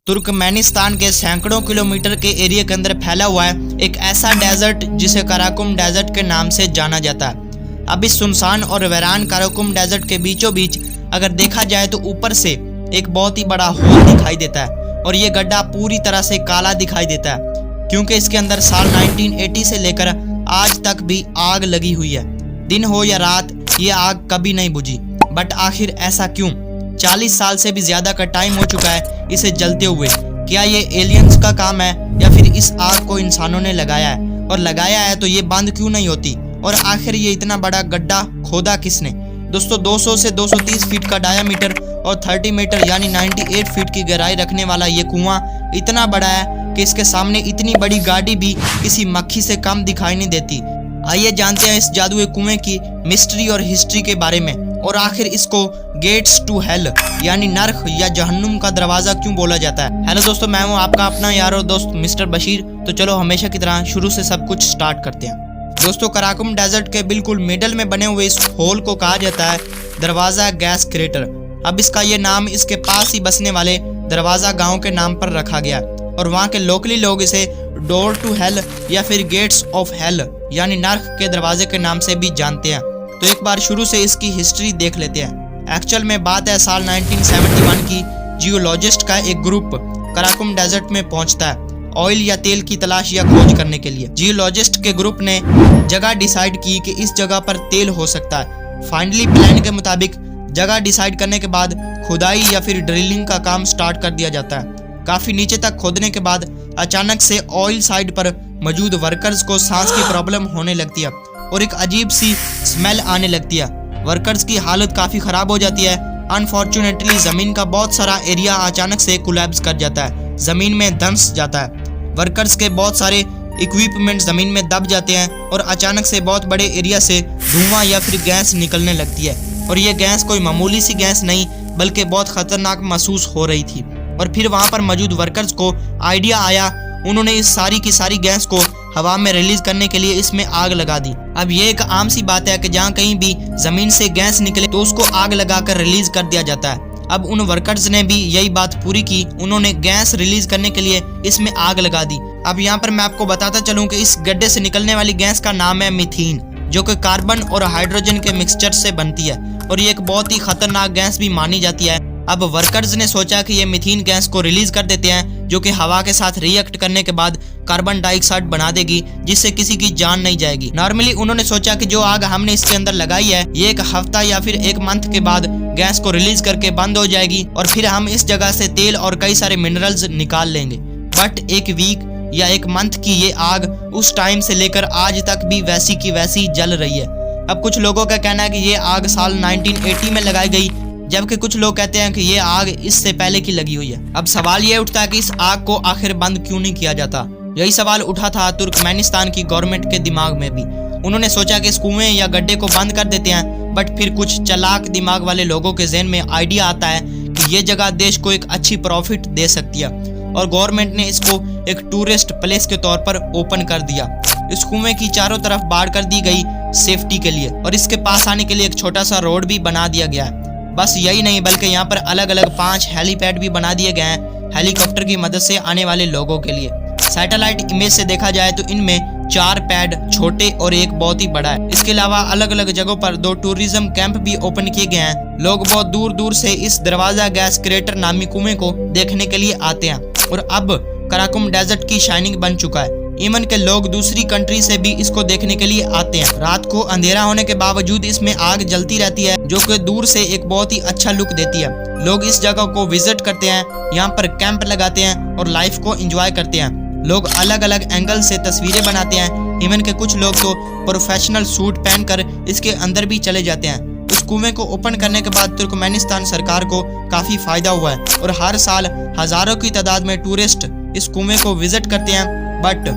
Turkmenistan के सैकड़ों kilometre के एरिया के अंदर फैला हुआ है एक ऐसा डेजर्ट जिसे कराकुम डेजर्ट के नाम से जाना जाता है। अब इस सुनसान और वीरान कराकुम डेजर्ट के बीचों बीच अगर देखा जाए तो ऊपर से एक बहुत ही बड़ा होल दिखाई देता है और ये गड्ढा पूरी तरह से काला दिखाई देता है क्योंकि इसके अंदर साल 1980 से लेकर आज तक भी आग लगी हुई है। दिन हो या रात ये आग कभी नहीं बुझी। बट आखिर ऐसा क्यों? 40 साल से भी ज्यादा का टाइम हो चुका है इसे जलते हुए। क्या ये एलियंस का काम है या फिर इस आग को इंसानों ने लगाया है, और लगाया है तो ये बंद क्यों नहीं होती, और आखिर ये इतना बड़ा गड्ढा खोदा किसने? दोस्तों 200 से 230 फीट का डायामीटर और 30 मीटर यानी 98 फीट की गहराई रखने वाला ये कुआं इतना बड़ा है कि इसके सामने इतनी बड़ी गाड़ी भी किसी मक्खी से कम दिखाई नहीं देती। आइए जानते हैं इस जादुई कुएं की मिस्ट्री और हिस्ट्री के बारे में, और आखिर इसको गेट्स टू हेल यानी नर्क या जहन्नुम का दरवाजा क्यों बोला जाता है। हेलो दोस्तों, मैं हूं आपका अपना यार और दोस्त मिस्टर बशीर। तो चलो हमेशा की तरह शुरू से सब कुछ स्टार्ट करते हैं। दोस्तों कराकुम डेजर्ट के बिल्कुल मिडल में बने हुए इस होल को कहा जाता है दरवाजा गैस क्रेटर। अब इसका ये नाम इसके पास ही बसने वाले दरवाजा गांव के नाम पर रखा गया और वहाँ के लोकली लोग इसे डोर टू हेल या फिर गेट्स ऑफ हेल यानी नर्क के दरवाजे के नाम से भी जानते हैं। तो एक बार शुरू से इसकी हिस्ट्री देख लेते हैं। एक्चुअल में बात है साल 1971 की। जियोलॉजिस्ट का एक ग्रुप कराकुम डेजर्ट में पहुंचता है ऑयल या तेल की तलाश या खोज करने के लिए। जियोलॉजिस्ट के ग्रुप ने जगह डिसाइड की कि इस जगह पर तेल हो सकता है। फाइनली प्लान के मुताबिक जगह डिसाइड करने के बाद खुदाई या फिर ड्रिलिंग का काम स्टार्ट कर दिया जाता है। काफी नीचे तक खोदने के बाद अचानक से ऑयल साइड पर मौजूद वर्कर्स को सांस की प्रॉब्लम होने लगती है और एक अजीब सी स्मेल आने लगती है। वर्कर्स की हालत काफी खराब हो जाती है। अनफॉर्चुनेटली जमीन का बहुत सारा एरिया अचानक से कोलैप्स कर जाता है, जमीन में धंस जाता है। वर्कर्स के बहुत सारे इक्विपमेंट जमीन में दब जाते हैं और अचानक से बहुत बड़े एरिया से धुआं या फिर गैस निकलने लगती है, और ये गैस कोई मामूली सी गैस नहीं बल्कि बहुत खतरनाक महसूस हो रही थी। और फिर वहां पर मौजूद वर्कर्स को आइडिया आया, उन्होंने इस सारी की सारी गैस को हवा में रिलीज करने के लिए इसमें आग लगा दी। अब ये एक आम सी बात है कि जहाँ कहीं भी जमीन से गैस निकले तो उसको आग लगाकर रिलीज कर दिया जाता है। अब उन वर्कर्स ने भी यही बात पूरी की, उन्होंने गैस रिलीज करने के लिए इसमें आग लगा दी। अब यहाँ पर मैं आपको बताता चलूँ कि इस गड्ढे से निकलने वाली गैस का नाम है मीथेन, जो कि कार्बन और हाइड्रोजन के मिक्सचर से बनती है और ये एक बहुत ही खतरनाक गैस भी मानी जाती है। अब वर्कर्स ने सोचा कि ये मीथेन गैस को रिलीज कर देते हैं, जो कि हवा के साथ रिएक्ट करने के बाद कार्बन डाइऑक्साइड बना देगी, जिससे किसी की जान नहीं जाएगी। नॉर्मली उन्होंने सोचा कि जो आग हमने इसके अंदर लगाई है ये एक हफ्ता या फिर एक मंथ के बाद गैस को रिलीज करके बंद हो जाएगी और फिर हम इस जगह से तेल और कई सारे मिनरल्स निकाल लेंगे। बट एक वीक या एक मंथ की ये आग उस टाइम से लेकर आज तक भी वैसी की वैसी जल रही है। अब कुछ लोगों का कहना है कि ये आग साल 1980 में लगाई गई, जबकि कुछ लोग कहते हैं कि ये आग इससे पहले की लगी हुई है। अब सवाल ये उठता है कि इस आग को आखिर बंद क्यों नहीं किया जाता। यही सवाल उठा था तुर्कमेनिस्तान की गवर्नमेंट के दिमाग में भी। उन्होंने सोचा कि इस कुएं या गड्ढे को बंद कर देते हैं, बट फिर कुछ चालाक दिमाग वाले लोगों के ज़हन में आइडिया आता है कि ये जगह देश को एक अच्छी प्रॉफिट दे सकती है, और गवर्नमेंट ने इसको एक टूरिस्ट प्लेस के तौर पर ओपन कर दिया। इस कुएं की चारों तरफ बाड़ कर दी गई सेफ्टी के लिए, और इसके पास आने के लिए एक छोटा सा रोड भी बना दिया गया है। बस यही नहीं बल्कि यहाँ पर अलग अलग 5 हेलीपैड भी बना दिए गए हैं हेलीकॉप्टर की मदद से आने वाले लोगों के लिए। सैटेलाइट इमेज से देखा जाए तो इनमें 4 पैड छोटे और एक बहुत ही बड़ा है। इसके अलावा अलग अलग जगहों पर 2 टूरिज्म कैंप भी ओपन किए गए हैं। लोग बहुत दूर दूर से इस दरवाजा गैस क्रेटर नामी कुएं को देखने के लिए आते हैं, और अब कराकुम डेजर्ट की शाइनिंग बन चुका है। इमन के लोग दूसरी कंट्री से भी इसको देखने के लिए आते हैं। रात को अंधेरा होने के बावजूद इसमें आग जलती रहती है, जो कि दूर से एक बहुत ही अच्छा लुक देती है। लोग इस जगह को विजिट करते हैं, यहाँ पर कैंप लगाते हैं और लाइफ को एंजॉय करते हैं। लोग अलग अलग एंगल से तस्वीरें बनाते हैं। इमन के कुछ लोग तो प्रोफेशनल सूट पहनकर इसके अंदर भी चले जाते हैं। इस कुएं को ओपन करने के बाद तुर्कमेनिस्तान सरकार को काफी फायदा हुआ है और हर साल हजारों की तादाद में टूरिस्ट इस कुएं को विजिट करते हैं। बट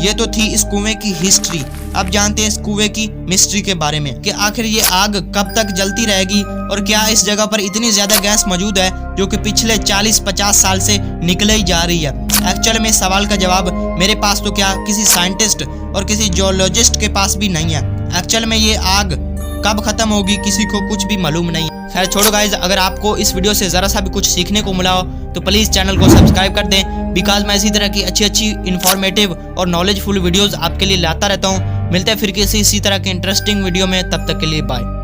ये तो थी इस कुएं की हिस्ट्री। अब जानते हैं इस कुएं की मिस्ट्री के बारे में कि आखिर ये आग कब तक जलती रहेगी, और क्या इस जगह पर इतनी ज्यादा गैस मौजूद है जो कि पिछले 40-50 साल से निकले ही जा रही है। एक्चुअल में इस सवाल का जवाब मेरे पास तो क्या किसी साइंटिस्ट और किसी जियोलॉजिस्ट के पास भी नहीं है। एक्चुअल में ये आग कब खत्म होगी किसी को कुछ भी मालूम नहीं। खैर छोड़ो गाइज, अगर आपको इस वीडियो से जरा सा भी कुछ सीखने को मिला हो तो प्लीज चैनल को सब्सक्राइब कर दें, बिकॉज मैं इसी तरह की अच्छी इंफॉर्मेटिव और नॉलेजफुल वीडियोस आपके लिए लाता रहता हूँ। मिलते हैं फिर किसी इसी तरह के इंटरेस्टिंग वीडियो में, तब तक के लिए बाय।